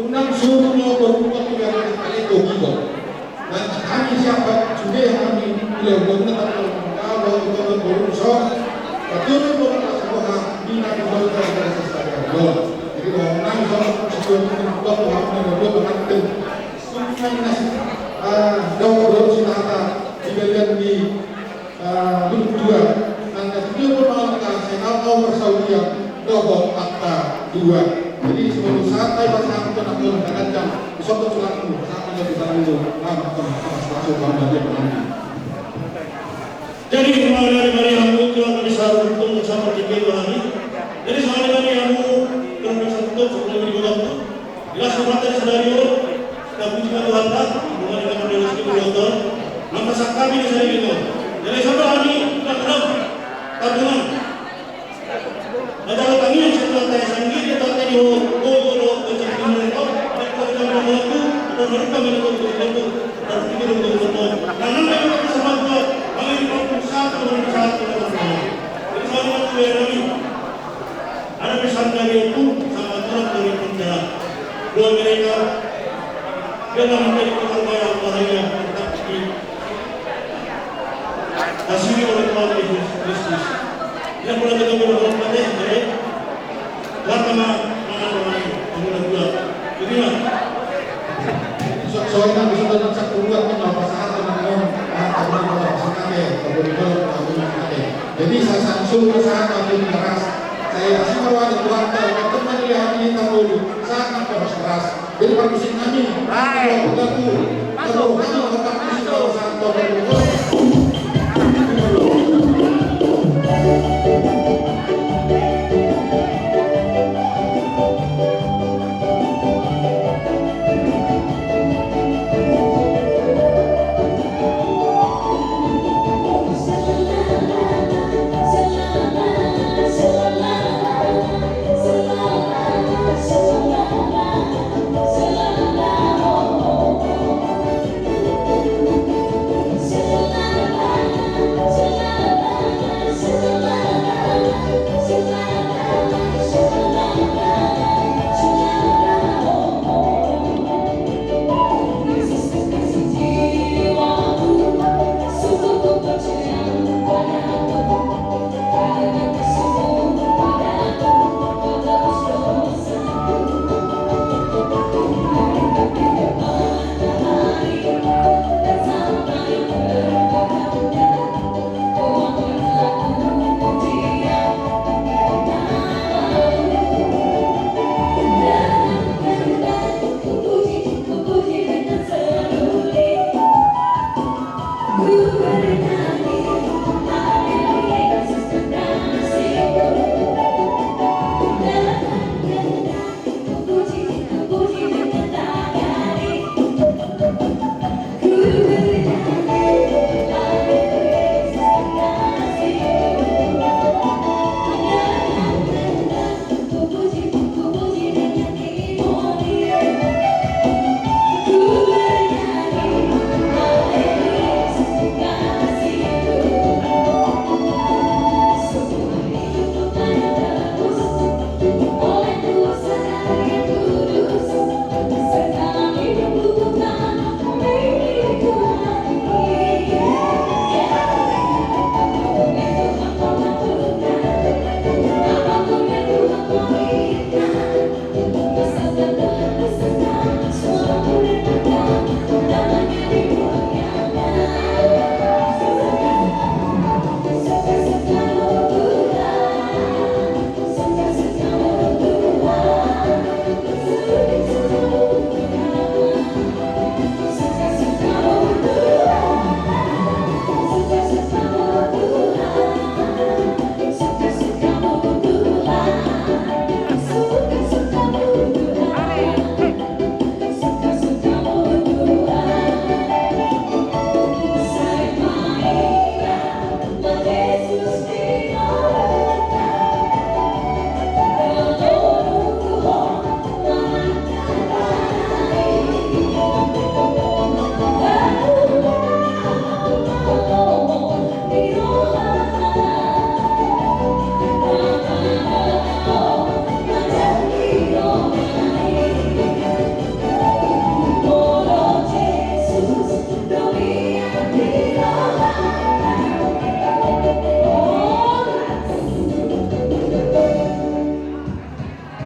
unang suruh berbuat yang kali itu dan kami siapa juga yang kami bilang benar kalau kita berusaha betul betul sebuah bina betul dari sesuatu jadi orang kalau sesuatu yang kita paham betul betul semuanya jauh sinata di bagian di grup 2 dan ketiga permalukan saya tahu bersaudia dobok akta 2 jadi sebelum santai pasang itu nak menggunakan jam besok tu curang dulu sampai di sana dulu masuk bangga dia jadi kemarin dari yang Tuhan bisa untuk bersama kita hari jadi soal dari yang Tuhan bisa untuk sebelum dibuka jelas kematian scenario dan pujian Tuhan tak bukan dengan model sebelum maka kami di sana gitu jadi sampai hari kita kenal tabungan ada kami yang setelah saya sanggih kita tadi oh kecepatan mereka mereka jangan mengaku dan mereka mengaku dan pikir untuk karena mereka bersama dua kami bersatu jadi sama kami ada pesan dari itu sama Tuhan dari penjara dua mereka dalam menjadi orang yang bahaya tetap kasih oleh Tuhan Yesus Kristus yang mulai kita berdoa pada hari warna mana dua jadi lah soalnya bisa dalam satu bulan kita pasangan dengan jadi saya langsung usaha kami keras saya kasih kawan keluarga teman lihat ini tahu sangat keras jadi permisi kami masuk kalau kami tetap kalau sangat